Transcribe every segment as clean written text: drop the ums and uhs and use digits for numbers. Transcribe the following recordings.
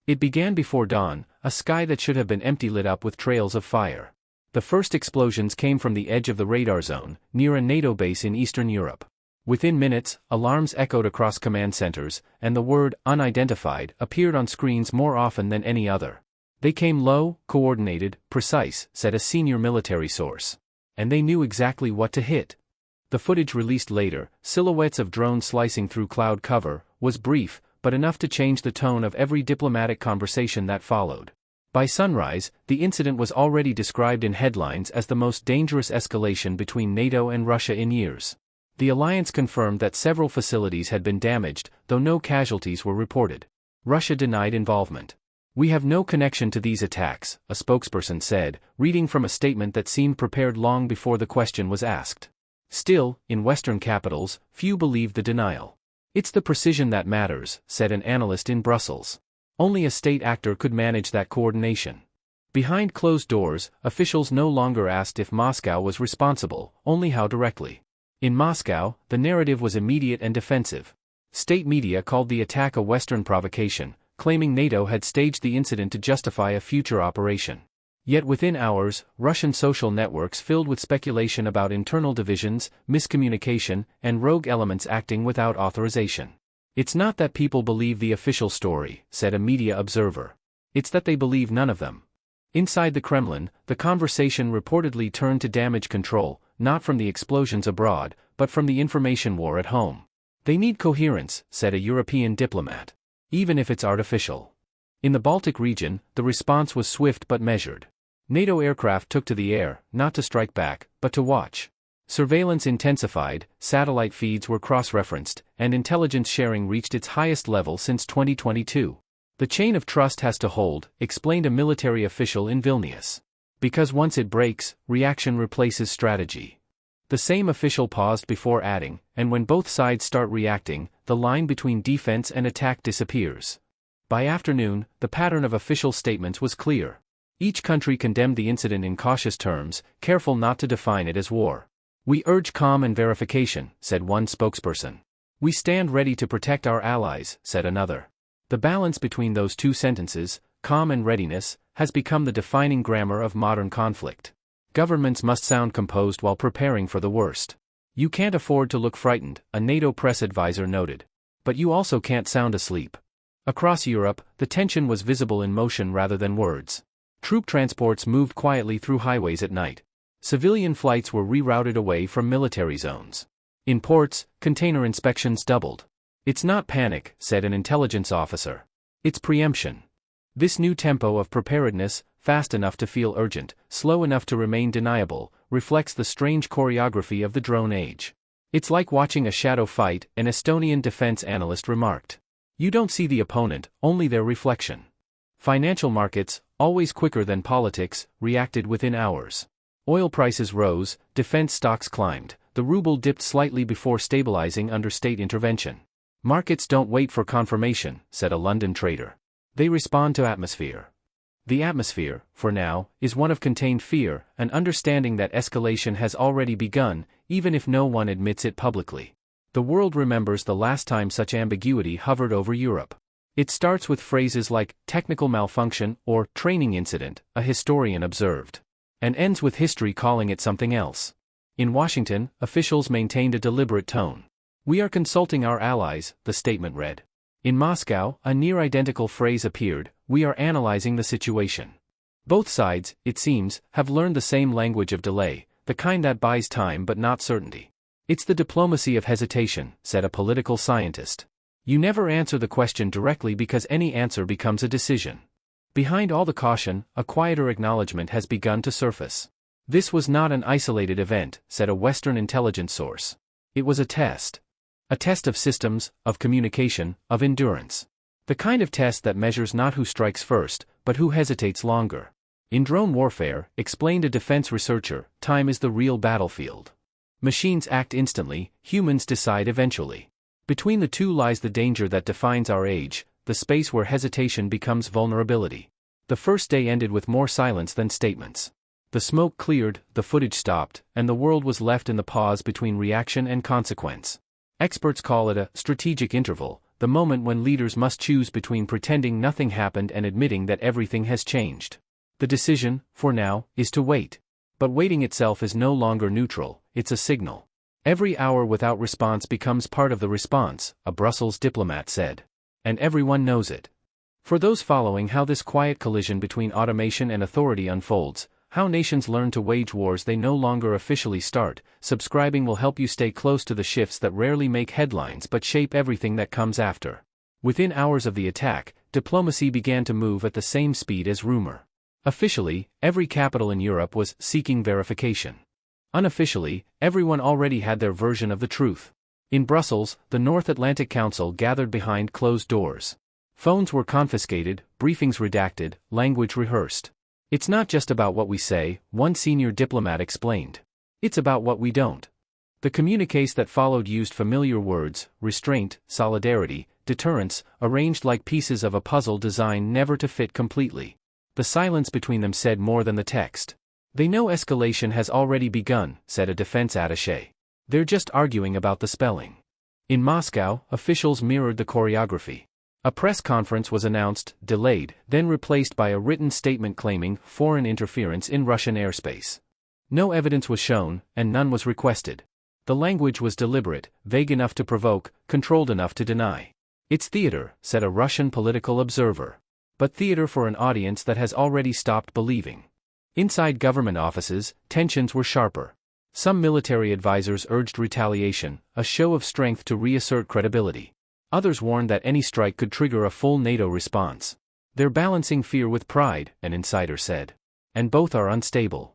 It began before dawn, a sky that should have been empty lit up with trails of fire. The first explosions came from the edge of the radar zone, near a NATO base in Eastern Europe. Within minutes, alarms echoed across command centers, and the word "unidentified" appeared on screens more often than any other. They came low, coordinated, precise, said a senior military source. And they knew exactly what to hit. The footage released later, silhouettes of drones slicing through cloud cover, was brief, but enough to change the tone of every diplomatic conversation that followed. By sunrise, the incident was already described in headlines as the most dangerous escalation between NATO and Russia in years. The alliance confirmed that several facilities had been damaged, though no casualties were reported. Russia denied involvement. "We have no connection to these attacks," a spokesperson said, reading from a statement that seemed prepared long before the question was asked. Still, in Western capitals, few believed the denial. "It's the precision that matters," said an analyst in Brussels. Only a state actor could manage that coordination. Behind closed doors, officials no longer asked if Moscow was responsible, only how directly. In Moscow, the narrative was immediate and defensive. State media called the attack a Western provocation, claiming NATO had staged the incident to justify a future operation. Yet within hours, Russian social networks filled with speculation about internal divisions, miscommunication, and rogue elements acting without authorization. "It's not that people believe the official story," said a media observer. "It's that they believe none of them." Inside the Kremlin, the conversation reportedly turned to damage control, not from the explosions abroad, but from the information war at home. "They need coherence," said a European diplomat. "Even if it's artificial." In the Baltic region, the response was swift but measured. NATO aircraft took to the air, not to strike back, but to watch. Surveillance intensified, satellite feeds were cross-referenced, and intelligence sharing reached its highest level since 2022. "The chain of trust has to hold," explained a military official in Vilnius. "Because once it breaks, reaction replaces strategy." The same official paused before adding, "And when both sides start reacting, the line between defense and attack disappears." By afternoon, the pattern of official statements was clear. Each country condemned the incident in cautious terms, careful not to define it as war. "We urge calm and verification," said one spokesperson. "We stand ready to protect our allies," said another. The balance between those two sentences, calm and readiness, has become the defining grammar of modern conflict. Governments must sound composed while preparing for the worst. "You can't afford to look frightened," a NATO press advisor noted. "But you also can't sound asleep." Across Europe, the tension was visible in motion rather than words. Troop transports moved quietly through highways at night. Civilian flights were rerouted away from military zones. In ports, container inspections doubled. "It's not panic," said an intelligence officer. "It's preemption." This new tempo of preparedness, fast enough to feel urgent, slow enough to remain deniable, reflects the strange choreography of the drone age. "It's like watching a shadow fight," an Estonian defense analyst remarked. "You don't see the opponent, only their reflection." Financial markets, always quicker than politics, reacted within hours. Oil prices rose, defense stocks climbed, the ruble dipped slightly before stabilizing under state intervention. "Markets don't wait for confirmation," said a London trader. "They respond to atmosphere." The atmosphere, for now, is one of contained fear, an understanding that escalation has already begun, even if no one admits it publicly. The world remembers the last time such ambiguity hovered over Europe. It starts with phrases like technical malfunction or training incident, a historian observed, and ends with history calling it something else. In Washington, officials maintained a deliberate tone. "We are consulting our allies," the statement read. In Moscow, a near-identical phrase appeared, "We are analyzing the situation." Both sides, it seems, have learned the same language of delay, the kind that buys time but not certainty. "It's the diplomacy of hesitation," said a political scientist. You never answer the question directly because any answer becomes a decision. Behind all the caution, a quieter acknowledgement has begun to surface. "This was not an isolated event," said a Western intelligence source. "It was a test. A test of systems, of communication, of endurance. The kind of test that measures not who strikes first, but who hesitates longer. In drone warfare," explained a defense researcher, "time is the real battlefield. Machines act instantly, humans decide eventually. Between the two lies the danger that defines our age, the space where hesitation becomes vulnerability." The first day ended with more silence than statements. The smoke cleared, the footage stopped, and the world was left in the pause between reaction and consequence. Experts call it a strategic interval, the moment when leaders must choose between pretending nothing happened and admitting that everything has changed. The decision, for now, is to wait. But waiting itself is no longer neutral, it's a signal. Every hour without response becomes part of the response, a Brussels diplomat said. And everyone knows it. For those following how this quiet collision between automation and authority unfolds, how nations learn to wage wars they no longer officially start, subscribing will help you stay close to the shifts that rarely make headlines but shape everything that comes after. Within hours of the attack, diplomacy began to move at the same speed as rumor. Officially, every capital in Europe was seeking verification. Unofficially, everyone already had their version of the truth. In Brussels, the North Atlantic Council gathered behind closed doors. Phones were confiscated, briefings redacted, language rehearsed. It's not just about what we say, one senior diplomat explained. It's about what we don't. The communiques that followed used familiar words: restraint, solidarity, deterrence, arranged like pieces of a puzzle designed never to fit completely. The silence between them said more than the text. They know escalation has already begun, said a defense attaché. They're just arguing about the spelling. In Moscow, officials mirrored the choreography. A press conference was announced, delayed, then replaced by a written statement claiming foreign interference in Russian airspace. No evidence was shown, and none was requested. The language was deliberate, vague enough to provoke, controlled enough to deny. It's theater, said a Russian political observer. But theater for an audience that has already stopped believing. Inside government offices, tensions were sharper. Some military advisors urged retaliation, a show of strength to reassert credibility. Others warned that any strike could trigger a full NATO response. They're balancing fear with pride, an insider said. And both are unstable.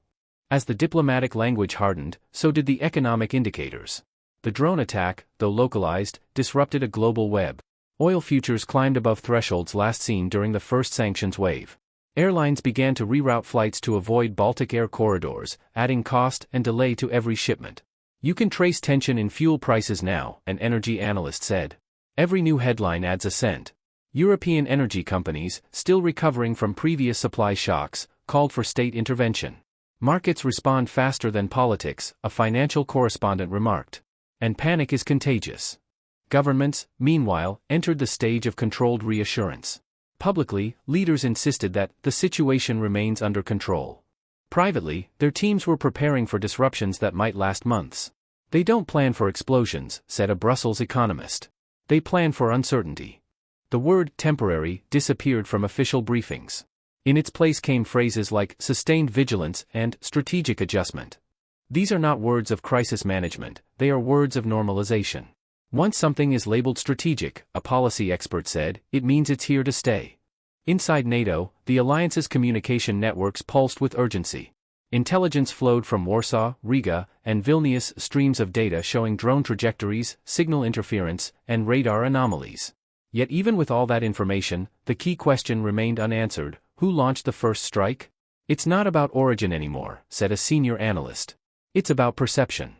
As the diplomatic language hardened, so did the economic indicators. The drone attack, though localized, disrupted a global web. Oil futures climbed above thresholds last seen during the first sanctions wave. Airlines began to reroute flights to avoid Baltic air corridors, adding cost and delay to every shipment. You can trace tension in fuel prices now, an energy analyst said. Every new headline adds a cent. European energy companies, still recovering from previous supply shocks, called for state intervention. Markets respond faster than politics, a financial correspondent remarked. And panic is contagious. Governments, meanwhile, entered the stage of controlled reassurance. Publicly, leaders insisted that the situation remains under control. Privately, their teams were preparing for disruptions that might last months. They don't plan for explosions, said a Brussels economist. They plan for uncertainty. The word temporary disappeared from official briefings. In its place came phrases like sustained vigilance and strategic adjustment. These are not words of crisis management, they are words of normalization. Once something is labeled strategic, a policy expert said, it means it's here to stay. Inside NATO, the alliance's communication networks pulsed with urgency. Intelligence flowed from Warsaw, Riga, and Vilnius, streams of data showing drone trajectories, signal interference, and radar anomalies. Yet even with all that information, the key question remained unanswered: who launched the first strike? It's not about origin anymore, said a senior analyst. It's about perception.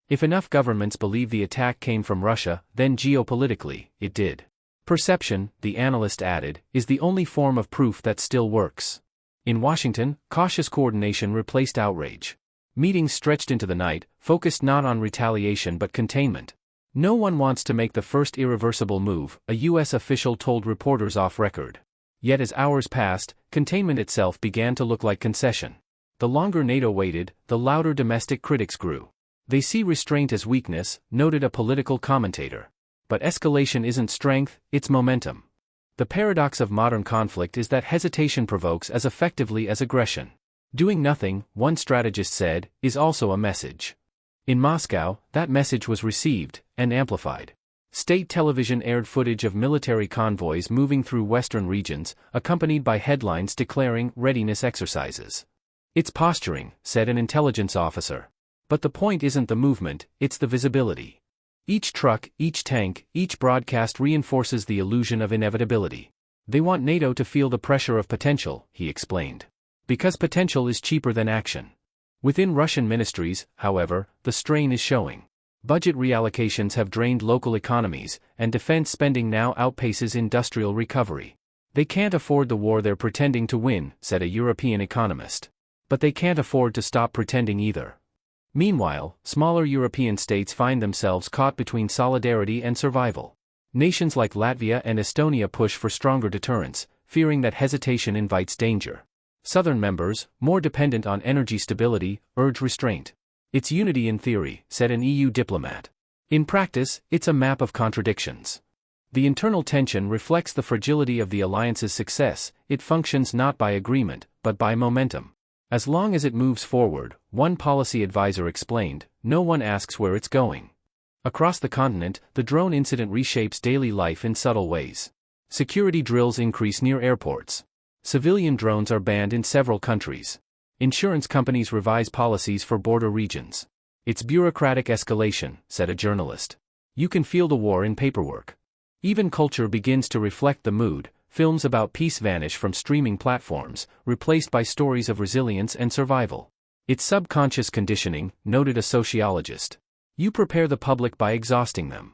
If enough governments believe the attack came from Russia, then geopolitically, it did. Perception, the analyst added, is the only form of proof that still works. In Washington, cautious coordination replaced outrage. Meetings stretched into the night, focused not on retaliation but containment. No one wants to make the first irreversible move, a U.S. official told reporters off record. Yet as hours passed, containment itself began to look like concession. The longer NATO waited, the louder domestic critics grew. They see restraint as weakness, noted a political commentator. But escalation isn't strength, it's momentum. The paradox of modern conflict is that hesitation provokes as effectively as aggression. Doing nothing, one strategist said, is also a message. In Moscow, that message was received, and amplified. State television aired footage of military convoys moving through western regions, accompanied by headlines declaring readiness exercises. It's posturing, said an intelligence officer. But the point isn't the movement, it's the visibility. Each truck, each tank, each broadcast reinforces the illusion of inevitability. They want NATO to feel the pressure of potential, he explained. Because potential is cheaper than action. Within Russian ministries, however, the strain is showing. Budget reallocations have drained local economies, and defense spending now outpaces industrial recovery. They can't afford the war they're pretending to win, said a European economist. But they can't afford to stop pretending either. Meanwhile, smaller European states find themselves caught between solidarity and survival. Nations like Latvia and Estonia push for stronger deterrence, fearing that hesitation invites danger. Southern members, more dependent on energy stability, urge restraint. It's unity in theory, said an EU diplomat. In practice, it's a map of contradictions. The internal tension reflects the fragility of the alliance's success. It functions not by agreement, but by momentum. As long as it moves forward, one policy advisor explained, no one asks where it's going. Across the continent, the drone incident reshapes daily life in subtle ways. Security drills increase near airports. Civilian drones are banned in several countries. Insurance companies revise policies for border regions. It's bureaucratic escalation, said a journalist. You can feel the war in paperwork. Even culture begins to reflect the mood. Films about peace vanish from streaming platforms, replaced by stories of resilience and survival. It's subconscious conditioning, noted a sociologist. You prepare the public by exhausting them.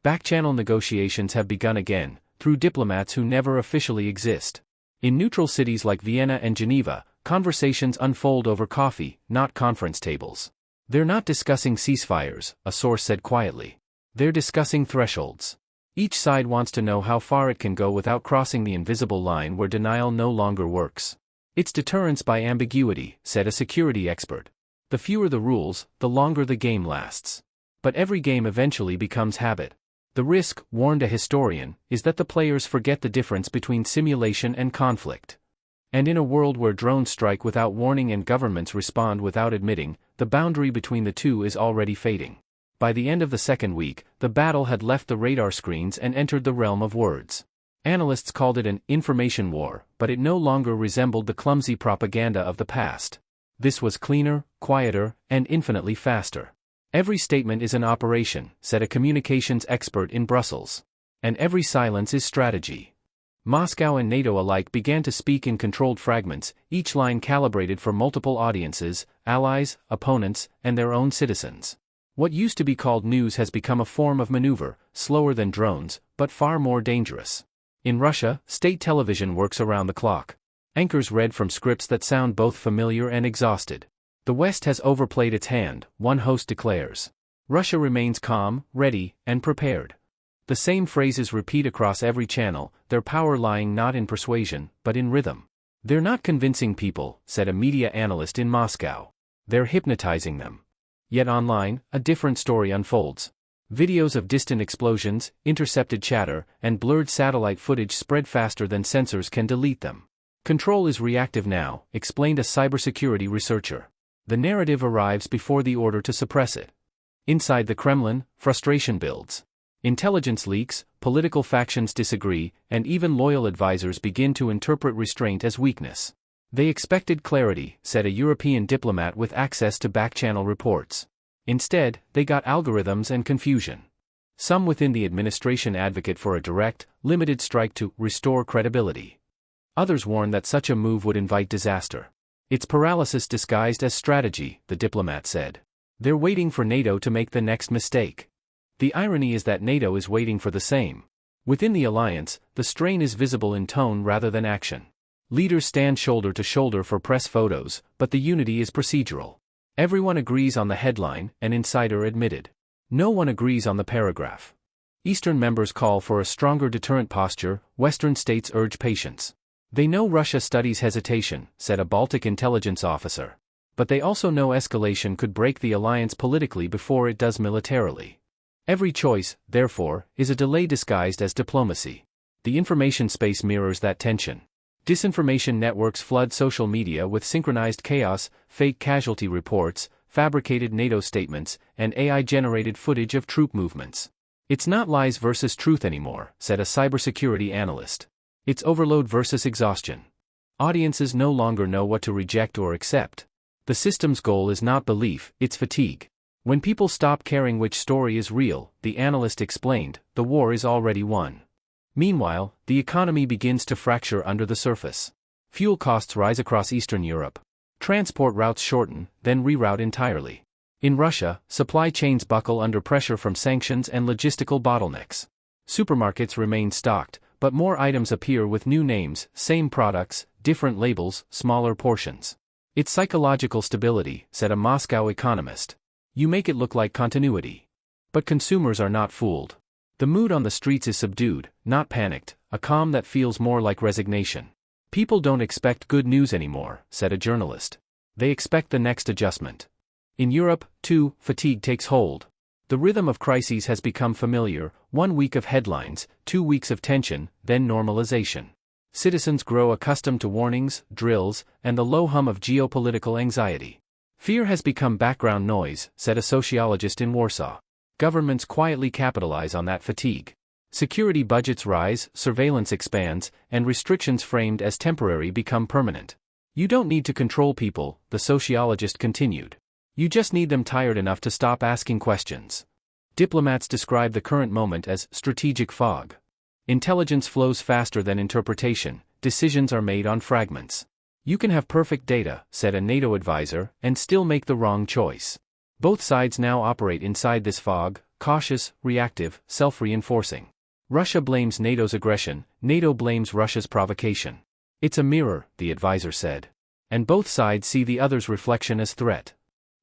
Back-channel negotiations have begun again, through diplomats who never officially exist. In neutral cities like Vienna and Geneva, conversations unfold over coffee, not conference tables. They're not discussing ceasefires, a source said quietly. They're discussing thresholds. Each side wants to know how far it can go without crossing the invisible line where denial no longer works. It's deterrence by ambiguity, said a security expert. The fewer the rules, the longer the game lasts. But every game eventually becomes habit. The risk, warned a historian, is that the players forget the difference between simulation and conflict. And in a world where drones strike without warning and governments respond without admitting, the boundary between the two is already fading. By the end of the second week, the battle had left the radar screens and entered the realm of words. Analysts called it an information war, but it no longer resembled the clumsy propaganda of the past. This was cleaner, quieter, and infinitely faster. Every statement is an operation, said a communications expert in Brussels. And every silence is strategy. Moscow and NATO alike began to speak in controlled fragments, each line calibrated for multiple audiences, allies, opponents, and their own citizens. What used to be called news has become a form of maneuver, slower than drones, but far more dangerous. In Russia, state television works around the clock. Anchors read from scripts that sound both familiar and exhausted. The West has overplayed its hand, one host declares. Russia remains calm, ready, and prepared. The same phrases repeat across every channel, their power lying not in persuasion, but in rhythm. They're not convincing people, said a media analyst in Moscow. They're hypnotizing them. Yet online, a different story unfolds. Videos of distant explosions, intercepted chatter, and blurred satellite footage spread faster than sensors can delete them. Control is reactive now, explained a cybersecurity researcher. The narrative arrives before the order to suppress it. Inside the Kremlin, frustration builds. Intelligence leaks, political factions disagree, and even loyal advisors begin to interpret restraint as weakness. They expected clarity, said a European diplomat with access to back-channel reports. Instead, they got algorithms and confusion. Some within the administration advocate for a direct, limited strike to restore credibility. Others warn that such a move would invite disaster. It's paralysis disguised as strategy, the diplomat said. They're waiting for NATO to make the next mistake. The irony is that NATO is waiting for the same. Within the alliance, the strain is visible in tone rather than action. Leaders stand shoulder to shoulder for press photos, but the unity is procedural. Everyone agrees on the headline, an insider admitted. No one agrees on the paragraph. Eastern members call for a stronger deterrent posture, Western states urge patience. They know Russia studies hesitation, said a Baltic intelligence officer. But they also know escalation could break the alliance politically before it does militarily. Every choice, therefore, is a delay disguised as diplomacy. The information space mirrors that tension. Disinformation networks flood social media with synchronized chaos, fake casualty reports, fabricated NATO statements, and AI-generated footage of troop movements. It's not lies versus truth anymore, said a cybersecurity analyst. It's overload versus exhaustion. Audiences no longer know what to reject or accept. The system's goal is not belief, it's fatigue. When people stop caring which story is real, the analyst explained, the war is already won. Meanwhile, the economy begins to fracture under the surface. Fuel costs rise across Eastern Europe. Transport routes shorten, then reroute entirely. In Russia, supply chains buckle under pressure from sanctions and logistical bottlenecks. Supermarkets remain stocked, but more items appear with new names, same products, different labels, smaller portions. It's psychological stability, said a Moscow economist. You make it look like continuity. But consumers are not fooled. The mood on the streets is subdued, not panicked, a calm that feels more like resignation. People don't expect good news anymore, said a journalist. They expect the next adjustment. In Europe, too, fatigue takes hold. The rhythm of crises has become familiar: 1 week of headlines, 2 weeks of tension, then normalization. Citizens grow accustomed to warnings, drills, and the low hum of geopolitical anxiety. Fear has become background noise, said a sociologist in Warsaw. Governments quietly capitalize on that fatigue. Security budgets rise, surveillance expands, and restrictions framed as temporary become permanent. You don't need to control people, the sociologist continued. You just need them tired enough to stop asking questions. Diplomats describe the current moment as strategic fog. Intelligence flows faster than interpretation, decisions are made on fragments. You can have perfect data, said a NATO advisor, and still make the wrong choice. Both sides now operate inside this fog, cautious, reactive, self-reinforcing. Russia blames NATO's aggression, NATO blames Russia's provocation. It's a mirror, the advisor said. And both sides see the other's reflection as threat.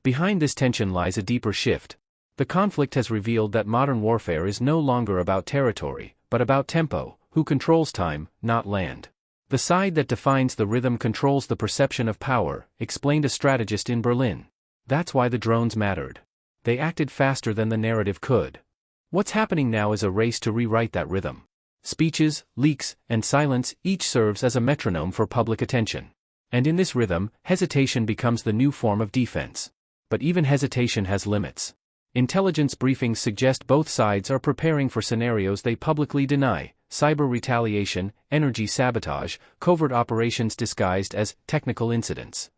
Behind this tension lies a deeper shift. The conflict has revealed that modern warfare is no longer about territory, but about tempo: who controls time, not land. The side that defines the rhythm controls the perception of power, explained a strategist in Berlin. That's why the drones mattered. They acted faster than the narrative could. What's happening now is a race to rewrite that rhythm. Speeches, leaks, and silence each serves as a metronome for public attention. And in this rhythm, hesitation becomes the new form of defense. But even hesitation has limits. Intelligence briefings suggest both sides are preparing for scenarios they publicly deny: cyber retaliation, energy sabotage, covert operations disguised as technical incidents.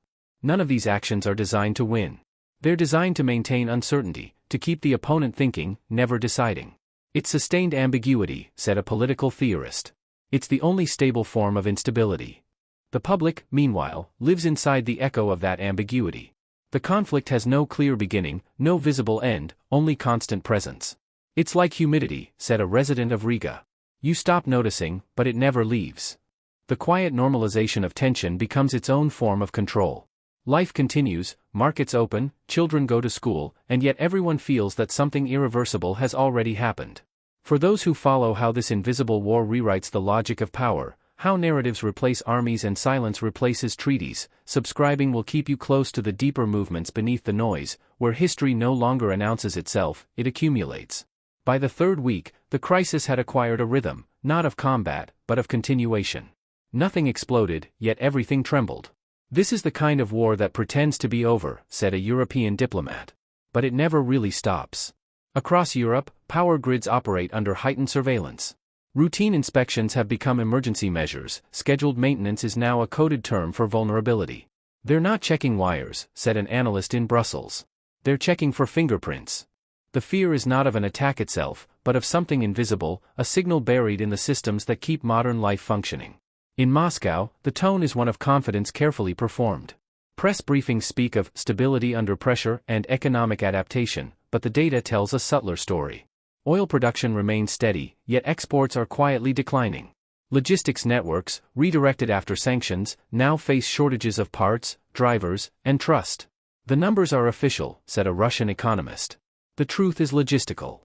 None of these actions are designed to win. They're designed to maintain uncertainty, to keep the opponent thinking, never deciding. It's sustained ambiguity, said a political theorist. It's the only stable form of instability. The public, meanwhile, lives inside the echo of that ambiguity. The conflict has no clear beginning, no visible end, only constant presence. It's like humidity, said a resident of Riga. You stop noticing, but it never leaves. The quiet normalization of tension becomes its own form of control. Life continues, markets open, children go to school, and yet everyone feels that something irreversible has already happened. For those who follow how this invisible war rewrites the logic of power, how narratives replace armies and silence replaces treaties, subscribing will keep you close to the deeper movements beneath the noise, where history no longer announces itself, it accumulates. By the third week, the crisis had acquired a rhythm, not of combat, but of continuation. Nothing exploded, yet everything trembled. This is the kind of war that pretends to be over, said a European diplomat. But it never really stops. Across Europe, power grids operate under heightened surveillance. Routine inspections have become emergency measures, scheduled maintenance is now a coded term for vulnerability. They're not checking wires, said an analyst in Brussels. They're checking for fingerprints. The fear is not of an attack itself, but of something invisible, a signal buried in the systems that keep modern life functioning. In Moscow, the tone is one of confidence carefully performed. Press briefings speak of stability under pressure and economic adaptation, but the data tells a subtler story. Oil production remains steady, yet exports are quietly declining. Logistics networks, redirected after sanctions, now face shortages of parts, drivers, and trust. The numbers are official, said a Russian economist. The truth is logistical.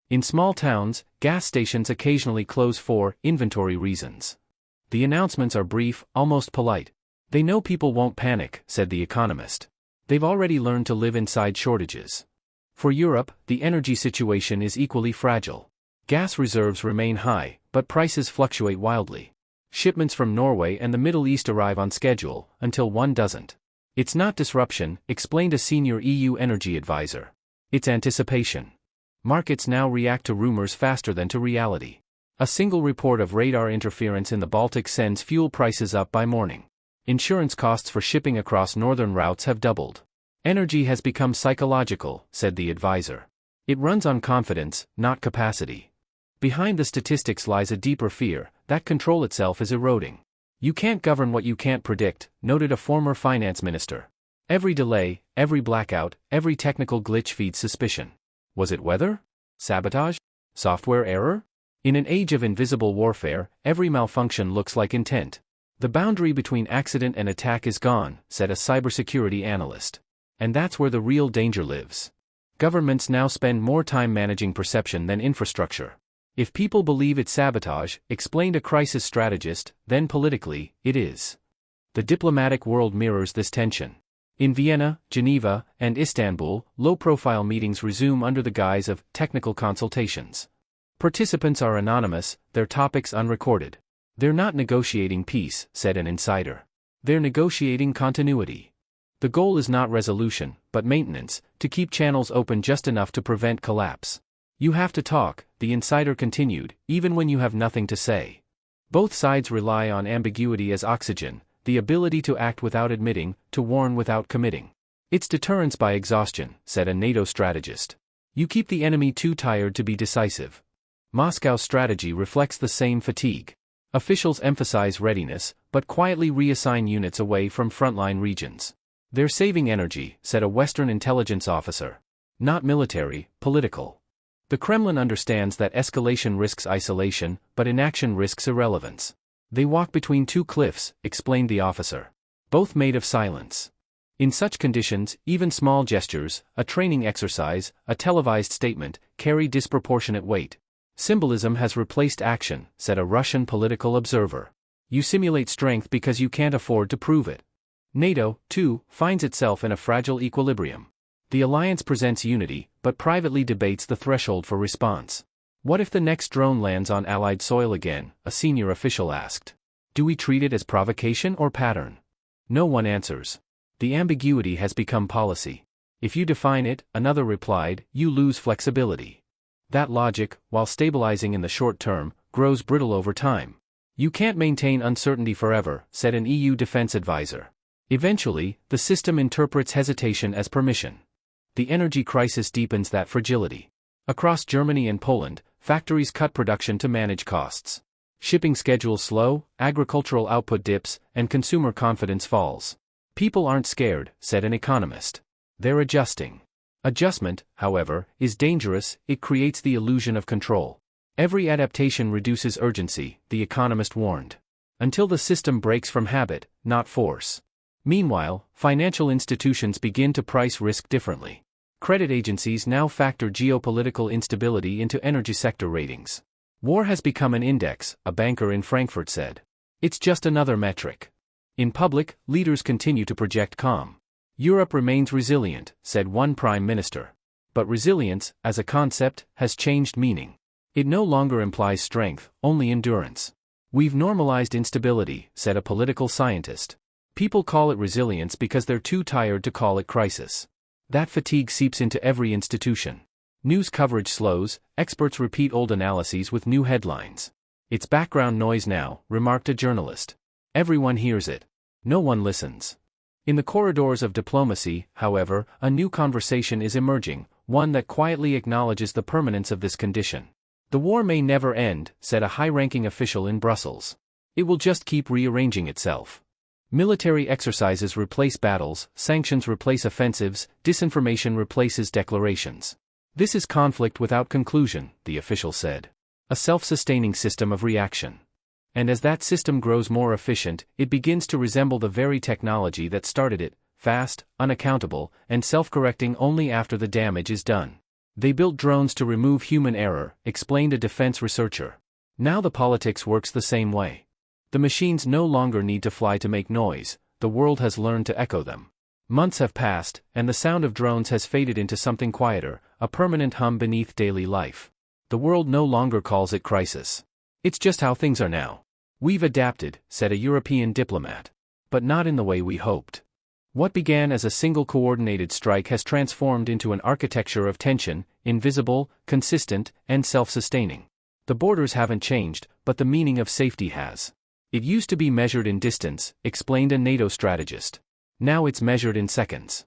In small towns, gas stations occasionally close for inventory reasons. The announcements are brief, almost polite. They know people won't panic, said the economist. They've already learned to live inside shortages. For Europe, the energy situation is equally fragile. Gas reserves remain high, but prices fluctuate wildly. Shipments from Norway and the Middle East arrive on schedule, until one doesn't. It's not disruption, explained a senior EU energy advisor. It's anticipation. Markets now react to rumors faster than to reality. A single report of radar interference in the Baltic sends fuel prices up by morning. Insurance costs for shipping across northern routes have doubled. Energy has become psychological, said the advisor. It runs on confidence, not capacity. Behind the statistics lies a deeper fear, that control itself is eroding. You can't govern what you can't predict, noted a former finance minister. Every delay, every blackout, every technical glitch feeds suspicion. Was it weather? Sabotage? Software error? In an age of invisible warfare, every malfunction looks like intent. The boundary between accident and attack is gone, said a cybersecurity analyst. And that's where the real danger lives. Governments now spend more time managing perception than infrastructure. If people believe it's sabotage, explained a crisis strategist, then politically, it is. The diplomatic world mirrors this tension. In Vienna, Geneva, and Istanbul, low-profile meetings resume under the guise of technical consultations. Participants are anonymous, their topics unrecorded. They're not negotiating peace, said an insider. They're negotiating continuity. The goal is not resolution, but maintenance, to keep channels open just enough to prevent collapse. You have to talk, the insider continued, even when you have nothing to say. Both sides rely on ambiguity as oxygen, the ability to act without admitting, to warn without committing. It's deterrence by exhaustion, said a NATO strategist. You keep the enemy too tired to be decisive. Moscow's strategy reflects the same fatigue. Officials emphasize readiness, but quietly reassign units away from frontline regions. They're saving energy, said a Western intelligence officer. Not military, political. The Kremlin understands that escalation risks isolation, but inaction risks irrelevance. They walk between two cliffs, explained the officer. Both made of silence. In such conditions, even small gestures, a training exercise, a televised statement, carry disproportionate weight. Symbolism has replaced action, said a Russian political observer. You simulate strength because you can't afford to prove it. NATO, too, finds itself in a fragile equilibrium. The alliance presents unity, but privately debates the threshold for response. What if the next drone lands on Allied soil again, a senior official asked. Do we treat it as provocation or pattern? No one answers. The ambiguity has become policy. If you define it, another replied, you lose flexibility. That logic, while stabilizing in the short term, grows brittle over time. You can't maintain uncertainty forever, said an EU defense advisor. Eventually, the system interprets hesitation as permission. The energy crisis deepens that fragility. Across Germany and Poland, factories cut production to manage costs. Shipping schedules slow, agricultural output dips, and consumer confidence falls. People aren't scared, said an economist. They're adjusting. Adjustment, however, is dangerous, it creates the illusion of control. Every adaptation reduces urgency, the economist warned. Until the system breaks from habit, not force. Meanwhile, financial institutions begin to price risk differently. Credit agencies now factor geopolitical instability into energy sector ratings. War has become an index, a banker in Frankfurt said. It's just another metric. In public, leaders continue to project calm. Europe remains resilient, said one prime minister. But resilience, as a concept, has changed meaning. It no longer implies strength, only endurance. We've normalized instability, said a political scientist. People call it resilience because they're too tired to call it crisis. That fatigue seeps into every institution. News coverage slows, experts repeat old analyses with new headlines. It's background noise now, remarked a journalist. Everyone hears it. No one listens. In the corridors of diplomacy, however, a new conversation is emerging, one that quietly acknowledges the permanence of this condition. The war may never end, said a high-ranking official in Brussels. It will just keep rearranging itself. Military exercises replace battles, sanctions replace offensives, disinformation replaces declarations. This is conflict without conclusion, the official said. A self-sustaining system of reaction. And as that system grows more efficient, it begins to resemble the very technology that started it, fast, unaccountable, and self-correcting only after the damage is done. They built drones to remove human error, explained a defense researcher. Now the politics works the same way. The machines no longer need to fly to make noise, the world has learned to echo them. Months have passed, and the sound of drones has faded into something quieter, a permanent hum beneath daily life. The world no longer calls it crisis. It's just how things are now. We've adapted, said a European diplomat. But not in the way we hoped. What began as a single coordinated strike has transformed into an architecture of tension, invisible, consistent, and self-sustaining. The borders haven't changed, but the meaning of safety has. It used to be measured in distance, explained a NATO strategist. Now it's measured in seconds.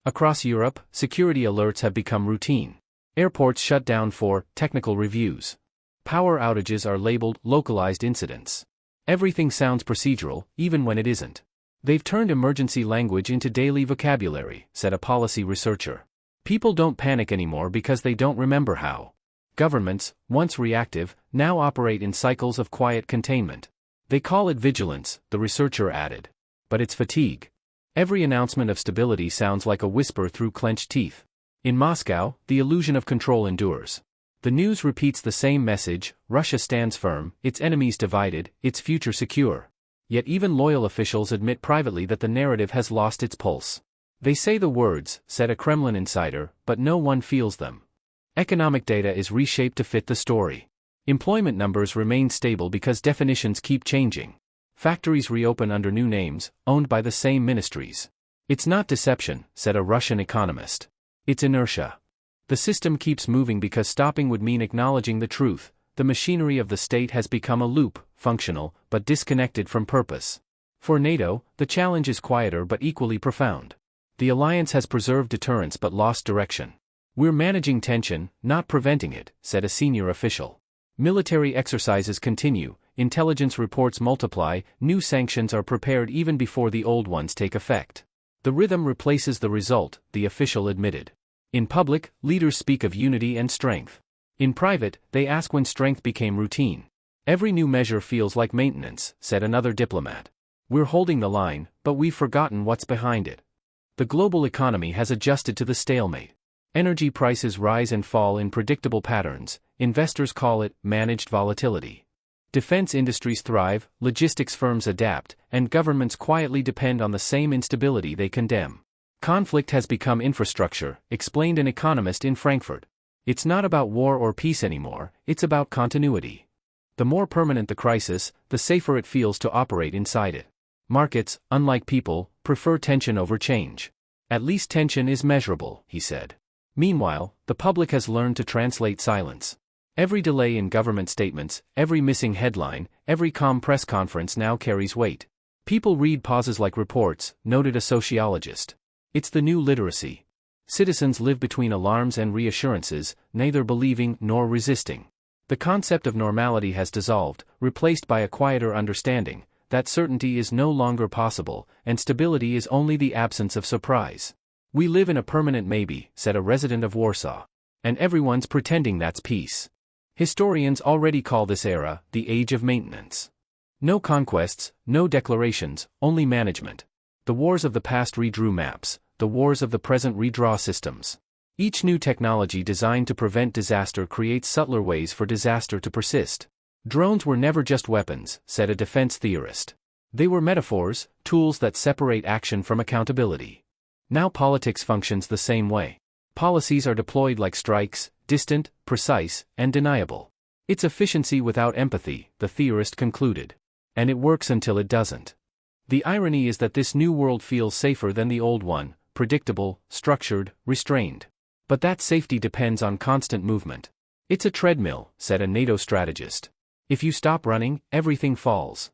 Across Europe, security alerts have become routine. Airports shut down for technical reviews. Power outages are labeled localized incidents. Everything sounds procedural, even when it isn't. They've turned emergency language into daily vocabulary, said a policy researcher. People don't panic anymore because they don't remember how. Governments, once reactive, now operate in cycles of quiet containment. They call it vigilance, the researcher added. But it's fatigue. Every announcement of stability sounds like a whisper through clenched teeth. In Moscow, the illusion of control endures. The news repeats the same message: Russia stands firm, its enemies divided, its future secure. Yet even loyal officials admit privately that the narrative has lost its pulse. They say the words, said a Kremlin insider, but no one feels them. Economic data is reshaped to fit the story. Employment numbers remain stable because definitions keep changing. Factories reopen under new names, owned by the same ministries. It's not deception, said a Russian economist. It's inertia. The system keeps moving because stopping would mean acknowledging the truth. The machinery of the state has become a loop, functional, but disconnected from purpose. For NATO, the challenge is quieter but equally profound. The alliance has preserved deterrence but lost direction. We're managing tension, not preventing it, said a senior official. Military exercises continue, intelligence reports multiply, new sanctions are prepared even before the old ones take effect. The rhythm replaces the result, the official admitted. In public, leaders speak of unity and strength. In private, they ask when strength became routine. Every new measure feels like maintenance, said another diplomat. We're holding the line, but we've forgotten what's behind it. The global economy has adjusted to the stalemate. Energy prices rise and fall in predictable patterns. Investors call it managed volatility. Defense industries thrive, logistics firms adapt, and governments quietly depend on the same instability they condemn. Conflict has become infrastructure, explained an economist in Frankfurt. It's not about war or peace anymore, it's about continuity. The more permanent the crisis, the safer it feels to operate inside it. Markets, unlike people, prefer tension over change. At least tension is measurable, he said. Meanwhile, the public has learned to translate silence. Every delay in government statements, every missing headline, every calm press conference now carries weight. People read pauses like reports, noted a sociologist. It's the new literacy. Citizens live between alarms and reassurances, neither believing nor resisting. The concept of normality has dissolved, replaced by a quieter understanding that certainty is no longer possible, and stability is only the absence of surprise. We live in a permanent maybe, said a resident of Warsaw. And everyone's pretending that's peace. Historians already call this era the age of maintenance. No conquests, no declarations, only management. The wars of the past redrew maps, the wars of the present redraw systems. Each new technology designed to prevent disaster creates subtler ways for disaster to persist. Drones were never just weapons, said a defense theorist. They were metaphors, tools that separate action from accountability. Now politics functions the same way. Policies are deployed like strikes, distant, precise, and deniable. It's efficiency without empathy, the theorist concluded. And it works until it doesn't. The irony is that this new world feels safer than the old one, predictable, structured, restrained. But that safety depends on constant movement. It's a treadmill, said a NATO strategist. If you stop running, everything falls.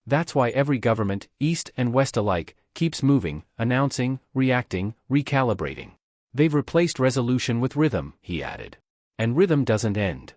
That's why every government, East and West alike, keeps moving, announcing, reacting, recalibrating. They've replaced resolution with rhythm, he added. And rhythm doesn't end.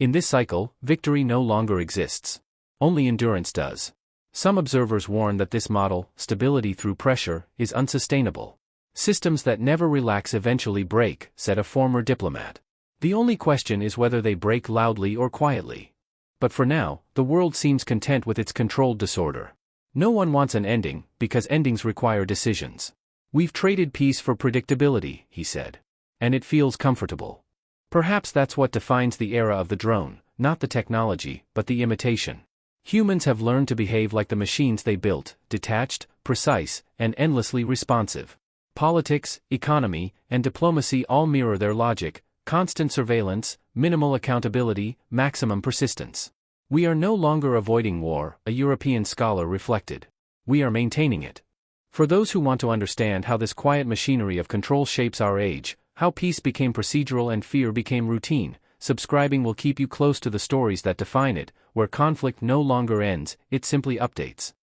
In this cycle, victory no longer exists. Only endurance does. Some observers warn that this model, stability through pressure, is unsustainable. Systems that never relax eventually break, said a former diplomat. The only question is whether they break loudly or quietly. But for now, the world seems content with its controlled disorder. No one wants an ending, because endings require decisions. We've traded peace for predictability, he said. And it feels comfortable. Perhaps that's what defines the era of the drone, not the technology, but the imitation. Humans have learned to behave like the machines they built, detached, precise, and endlessly responsive. Politics, economy, and diplomacy all mirror their logic: constant surveillance, minimal accountability, maximum persistence. We are no longer avoiding war, a European scholar reflected. We are maintaining it. For those who want to understand how this quiet machinery of control shapes our age, how peace became procedural and fear became routine, subscribing will keep you close to the stories that define it, where conflict no longer ends, it simply updates.